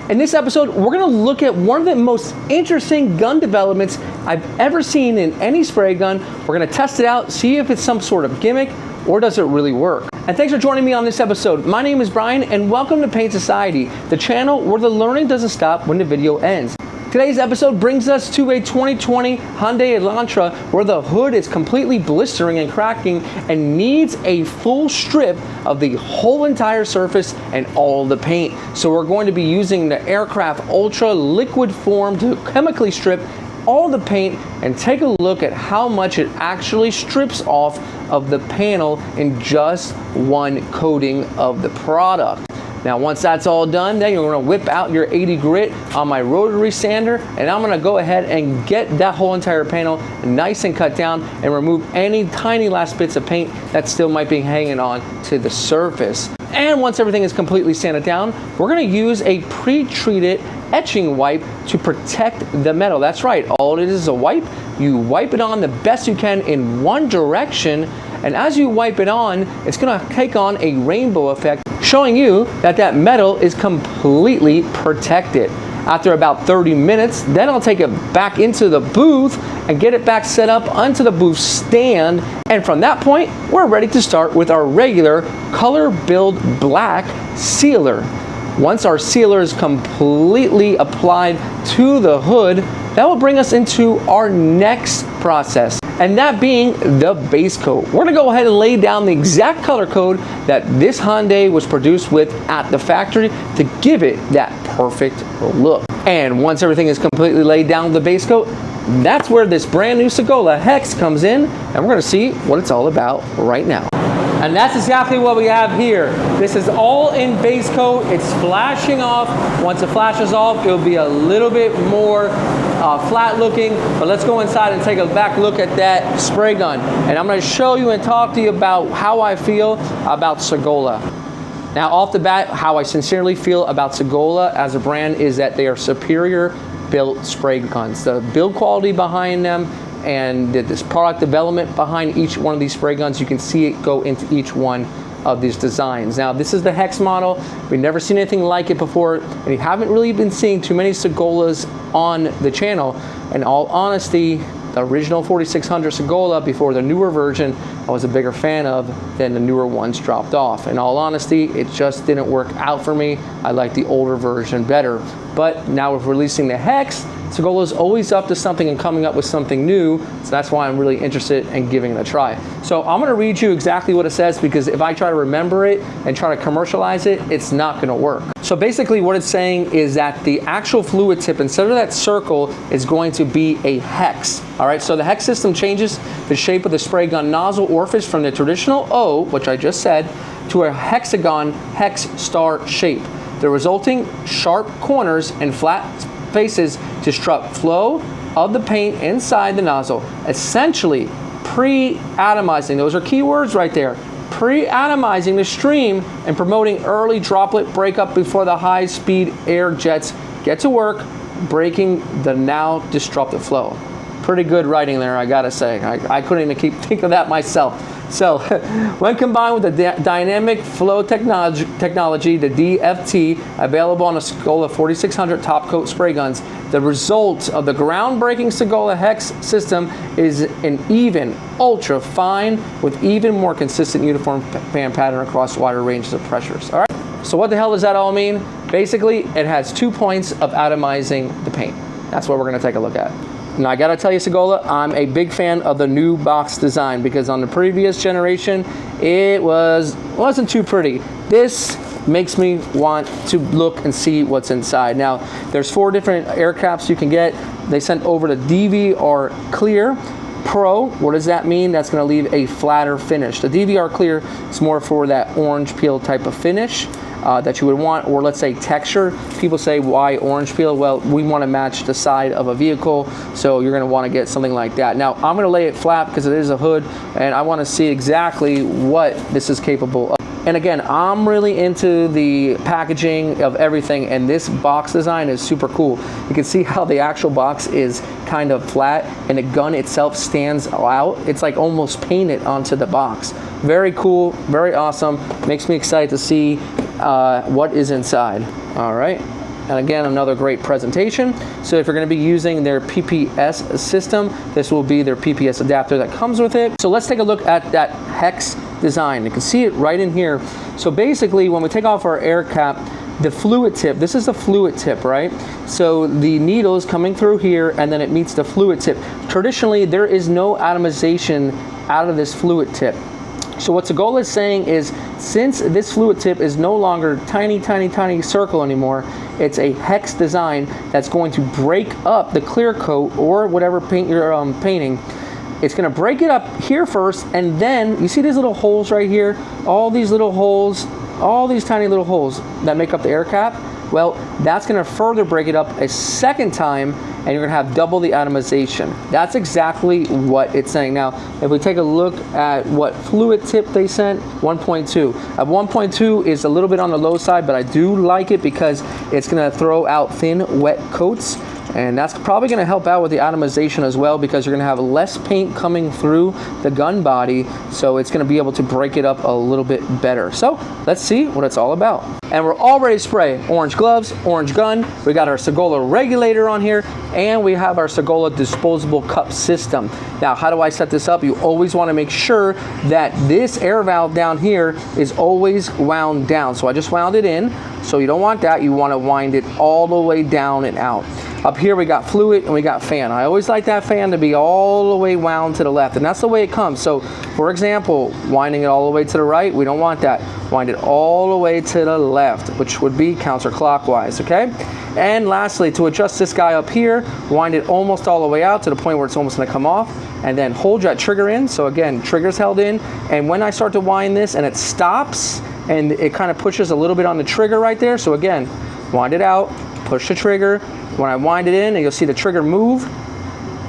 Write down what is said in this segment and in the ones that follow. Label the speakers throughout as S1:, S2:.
S1: In this episode, we're gonna look at one of the most interesting gun developments I've ever seen in any spray gun. We're gonna test it out, see if it's some sort of gimmick or does it really work. And thanks for joining me on this episode. My name is Brian and welcome to Paint Society, the channel where the learning doesn't stop when the video ends. Today's episode brings us to a 2020 Hyundai Elantra where the hood is completely blistering and cracking and needs a full strip of the whole entire surface and all the paint. So we're going to be using the Aircraft Ultra liquid form to chemically strip all the paint and take a look at how much it actually strips off of the panel in just one coating of the product. Now once that's all done, then you're going to whip out your 80 grit on my rotary sander and I'm going to go ahead and get that whole entire panel nice and cut down and remove any tiny last bits of paint that still might be hanging on to the surface. And once everything is completely sanded down, we're going to use a pre-treated etching wipe to protect the metal. That's right, all it is a wipe. You wipe it on the best you can in one direction, and as you wipe it on, it's going to take on a rainbow effect, showing you that that metal is completely protected. After about 30 minutes, then I'll take it back into the booth and get it back set up onto the booth stand. And from that point, we're ready to start with our regular color build black sealer. Once our sealer is completely applied to the hood, that will bring us into our next process, and that being the base coat. We're gonna go ahead and lay down the exact color code that this Hyundai was produced with at the factory to give it that perfect look. And once everything is completely laid down with the base coat, that's where this brand new Sagola Hex comes in, and we're gonna see what it's all about right now. And that's exactly what we have here. This is all in base coat. It's flashing off. Once it flashes off, it'll be a little bit more flat looking, but let's go inside and take a back look at that spray gun. And I'm gonna show you and talk to you about how I feel about Sagola. Now off the bat, how I sincerely feel about Sagola as a brand is that they are superior built spray guns. The build quality behind them and this product development behind each one of these spray guns, you can see it go into each one of these designs. Now this is the Hex model. We've never seen anything like it before, and you haven't really been seeing too many Sagolas on the channel. In all honesty, the original 4600 Sagola before the newer version I was a bigger fan of than the newer ones dropped off. In all honesty, it just didn't work out for me. I like the older version better. But now with releasing the Hex, Sagola is always up to something and coming up with something new, so that's why I'm really interested in giving it a try. So I'm going to read you exactly what it says, because if I try to remember it and try to commercialize it, it's not going to work. So basically what it's saying is that the actual fluid tip, instead of that circle, is going to be a hex. All right, so the Hex system changes the shape of the spray gun nozzle orifice from the traditional O, which I just said, to a hexagon hex star shape. The resulting sharp corners and flat faces disrupt flow of the paint inside the nozzle, essentially pre-atomizing. Those are key words right there. Pre-atomizing the stream and promoting early droplet breakup before the high-speed air jets get to work, breaking the now disrupted flow. Pretty good writing there, I gotta say. I couldn't even think of that myself. So, when combined with the dynamic flow technology, the DFT, available on a Sagola 4600 top coat spray guns, the result of the groundbreaking Sagola Hex system is an even, ultra fine, with even more consistent uniform fan pattern across wider ranges of pressures. All right. So what the hell does that all mean? Basically, it has 2 points of atomizing the paint. That's what we're going to take a look at. Now I gotta tell you, Sagola, I'm a big fan of the new box design, because on the previous generation it wasn't too pretty. This makes me want to look and see what's inside. Now there's 4 different air caps you can get. They sent over the DVR Clear Pro. What does that mean? That's going to leave a flatter finish. The DVR Clear is more for that orange peel type of finish that you would want, or let's say texture. People say, why orange peel? Well, we want to match the side of a vehicle, so you're going to want to get something like that. Now I'm going to lay it flat because it is a hood, and I want to see exactly what this is capable of. And again, I'm really into the packaging of everything, and this box design is super cool. You can see how the actual box is kind of flat, and the gun itself stands out. It's like almost painted onto the box. Very cool, very awesome. Makes me excited to see what is inside. All right. And again, another great presentation. So if you're going to be using their PPS system, this will be their PPS adapter that comes with it. So let's take a look at that hex design. You can see it right in here. So basically, when we take off our air cap, the fluid tip, this is the fluid tip, right? So the needle is coming through here and then it meets the fluid tip. Traditionally, there is no atomization out of this fluid tip. So what Sagola is saying is, since this fluid tip is no longer tiny, tiny, tiny circle anymore, it's a hex design that's going to break up the clear coat or whatever paint you're painting. It's going to break it up here first, and then you see these little holes right here, all these little holes, all these tiny little holes that make up the air cap. Well, that's going to further break it up a second time, and you're going to have double the atomization. That's exactly what it's saying. Now, if we take a look at what fluid tip they sent, 1.2. 1.2 is a little bit on the low side, but I do like it because it's going to throw out thin, wet coats. And that's probably going to help out with the atomization as well, because you're going to have less paint coming through the gun body, so it's going to be able to break it up a little bit better. So let's see what it's all about. And we're all ready to spray. Orange gloves, orange gun. We got our Sagola regulator on here, and we have our Sagola disposable cup system. Now, how do I set this up? You always want to make sure that this air valve down here is always wound down. So I just wound it in. So you don't want that. You want to wind it all the way down and out. Up here we got fluid and we got fan. I always like that fan to be all the way wound to the left, and that's the way it comes. So for example, winding it all the way to the right, we don't want that. Wind it all the way to the left, which would be counterclockwise, okay? And lastly, to adjust this guy up here, wind it almost all the way out to the point where it's almost going to come off, and then hold that trigger in. So again, trigger's held in, and when I start to wind this and it stops and it kind of pushes a little bit on the trigger right there, so again, wind it out, push the trigger. When I wind it in, and you'll see the trigger move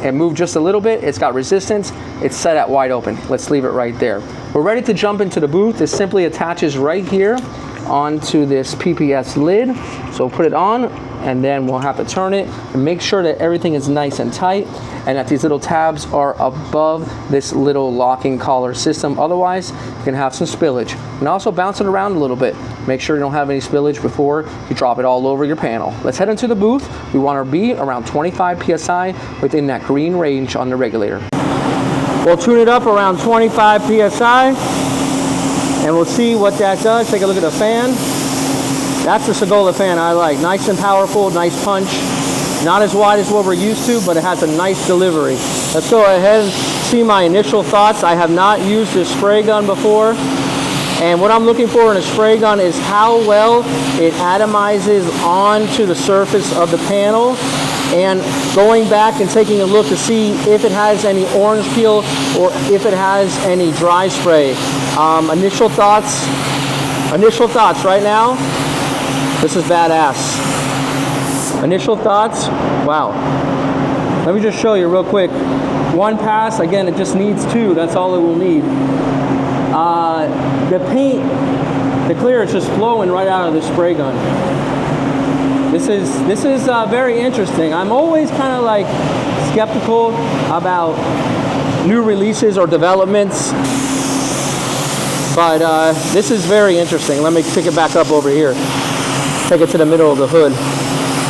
S1: and move just a little bit. It's got resistance. It's set at wide open. Let's leave it right there. We're ready to jump into the booth. This simply attaches right here onto this PPS lid. So we'll put it on, and then we'll have to turn it and make sure that everything is nice and tight, and that these little tabs are above this little locking collar system. Otherwise, you can have some spillage. And also bounce it around a little bit. Make sure you don't have any spillage before you drop it all over your panel. Let's head into the booth. We want to be around 25 PSI within that green range on the regulator. We'll tune it up around 25 PSI, and we'll see what that does. Take a look at the fan. That's the Sagola fan I like. Nice and powerful, nice punch. Not as wide as what we're used to, but it has a nice delivery. Let's go ahead and see my initial thoughts. I have not used this spray gun before, and what I'm looking for in a spray gun is how well it atomizes onto the surface of the panel, and going back and taking a look to see if it has any orange peel or if it has any dry spray. Initial thoughts right now. This is badass. Initial thoughts, wow. Let me just show you real quick. One pass, again, it just needs two. That's all it will need. The paint, the clear is just flowing right out of the spray gun. This is very interesting. I'm always kind of like skeptical about new releases or developments, but this is very interesting. Let me pick it back up over here. Take it to the middle of the hood.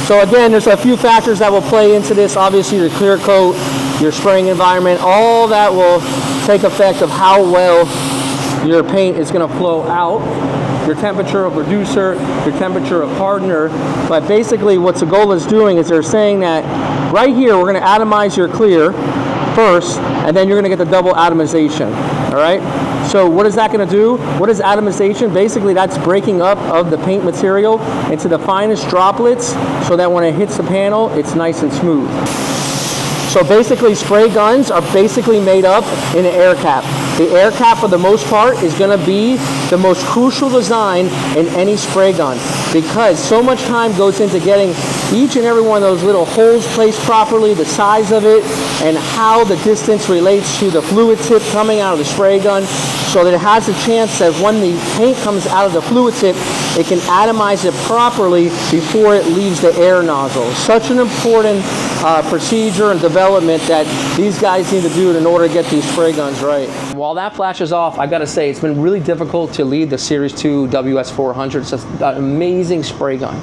S1: So again, there's a few factors that will play into this. Obviously, your clear coat, your spraying environment, all that will take effect of how well your paint is going to flow out, your temperature of reducer, your temperature of hardener. But basically what Sagola is doing is they're saying that right here we're going to atomize your clear first, and then you're going to get the double atomization. All right? So what is that going to do? What is atomization? Basically, that's breaking up of the paint material into the finest droplets so that when it hits the panel, it's nice and smooth. So basically, spray guns are basically made up in an air cap. The air cap, for the most part, is going to be the most crucial design in any spray gun, because so much time goes into getting each and every one of those little holes placed properly, the size of it, and how the distance relates to the fluid tip coming out of the spray gun, so that it has a chance that when the paint comes out of the fluid tip, it can atomize it properly before it leaves the air nozzle. Such an important procedure and development that these guys need to do in order to get these spray guns right. And while that flashes off, I've got to say, it's been really difficult to lead the Series 2 WS400. It's just an amazing spray gun.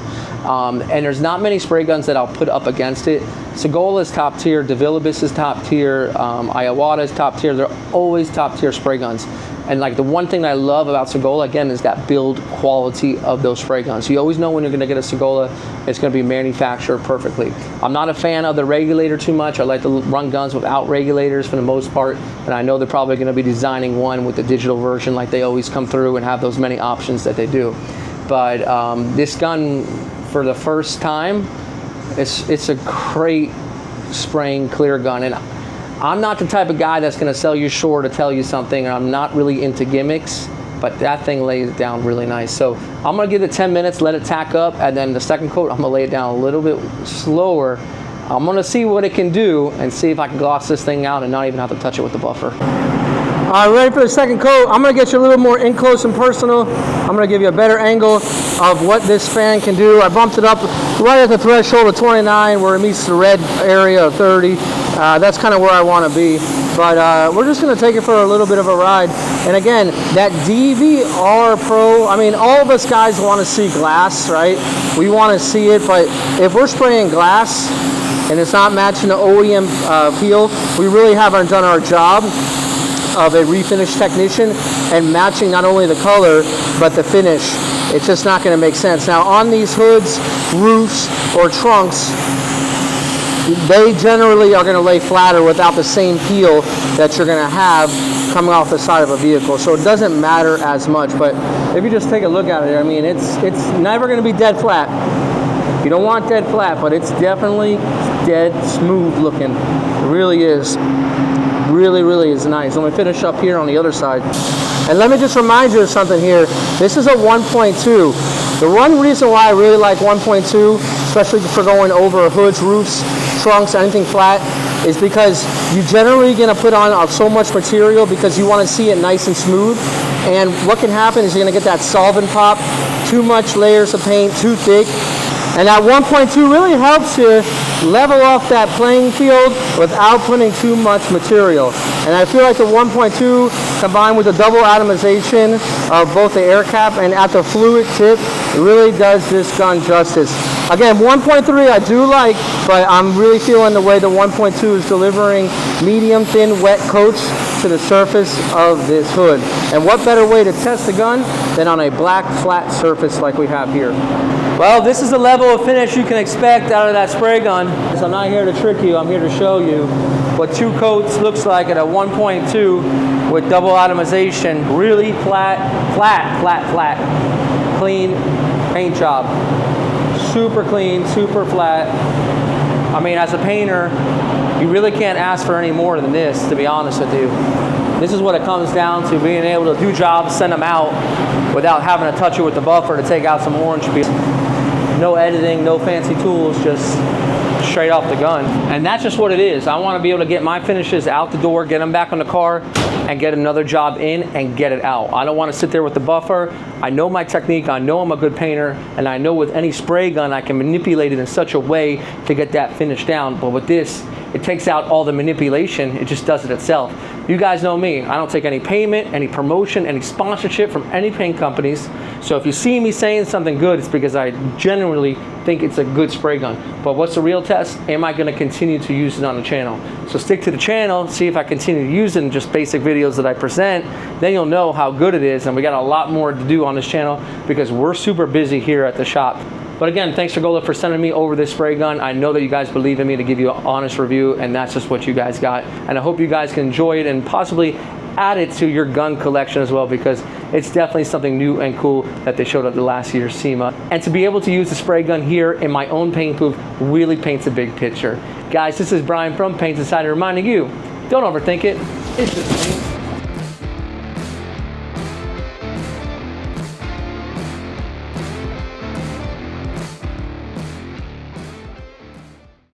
S1: And there's not many spray guns that I'll put up against it. Sagola is top tier, DeVillibus is top tier, Iwata is top tier. They're always top tier spray guns. And like the one thing that I love about Sagola, again, is that build quality of those spray guns. You always know when you're gonna get a Sagola, it's gonna be manufactured perfectly. I'm not a fan of the regulator too much. I like to run guns without regulators for the most part. And I know they're probably gonna be designing one with the digital version like they always come through and have those many options that they do. But this gun, for the first time, it's a great spraying clear gun. And I'm not the type of guy that's going to sell you short to tell you something, and I'm not really into gimmicks, but that thing lays it down really nice. So I'm going to give it 10 minutes, let it tack up, and then the second coat, I'm going to lay it down a little bit slower. I'm going to see what it can do and see if I can gloss this thing out and not even have to touch it with the buffer. All right, ready for the second coat. I'm going to get you a little more in close and personal. I'm going to give you a better angle of what this fan can do. I bumped it up right at the threshold of 29 where it meets the red area of 30. That's kind of where I want to be. But we're just going to take it for a little bit of a ride. And again, that DVR Pro, I mean, all of us guys want to see glass, right? We want to see it, but if we're spraying glass and it's not matching the OEM peel, we really haven't done our job of a refinish technician and matching not only the color but the finish. It's just not going to make sense. Now on these hoods, roofs, or trunks, they generally are going to lay flatter without the same peel that you're going to have coming off the side of a vehicle. So it doesn't matter as much. But if you just take a look at it, I mean, it's never going to be dead flat. You don't want dead flat, but it's definitely dead smooth looking. It really is. Really is nice. Let me finish up here on the other side. And let me just remind you of something here. This is a 1.2. The one reason why I really like 1.2, especially for going over hoods, roofs, trunks, anything flat, is because you're generally going to put on so much material because you want to see it nice and smooth. And what can happen is you're going to get that solvent pop, too much layers of paint, too thick. And that 1.2 really helps you level off that playing field without putting too much material. And I feel like the 1.2 combined with the double atomization of both the air cap and at the fluid tip really does this gun justice. Again, 1.3 I do like, but I'm really feeling the way the 1.2 is delivering medium, thin, wet coats to the surface of this hood. And what better way to test the gun than on a black flat surface like we have here. Well, this is the level of finish you can expect out of that spray gun. So I'm not here to trick you, I'm here to show you what 2 coats looks like at a 1.2 with double atomization. Really flat, clean paint job. Super clean, super flat. I mean, as a painter, you really can't ask for any more than this, to be honest with you. This is what it comes down to, being able to do jobs, send them out without having to touch it with the buffer to take out some orange peel. No editing, no fancy tools, just straight off the gun. And that's just what it is. I want to be able to get my finishes out the door, get them back on the car, and get another job in and get it out. I don't want to sit there with the buffer. I know my technique, I know I'm a good painter, and I know with any spray gun I can manipulate it in such a way to get that finish down. But with this, it takes out all the manipulation, it just does it itself. You guys know me, I don't take any payment, any promotion, any sponsorship from any paint companies. So if you see me saying something good, it's because I genuinely think it's a good spray gun. But what's the real test? Am I going to continue to use it on the channel? So stick to the channel, see if I continue to use it in just basic videos that I present. Then you'll know how good it is, and we got a lot more to do on this channel because we're super busy here at the shop. But again, thanks Sagola for sending me over this spray gun. I know that you guys believe in me to give you an honest review, and that's just what you guys got. And I hope you guys can enjoy it and possibly add it to your gun collection as well, because it's definitely something new and cool that they showed at the last year's SEMA. And to be able to use the spray gun here in my own paint booth really paints a big picture. Guys, this is Brian from Paints Insider reminding you, don't overthink it. It's just paint.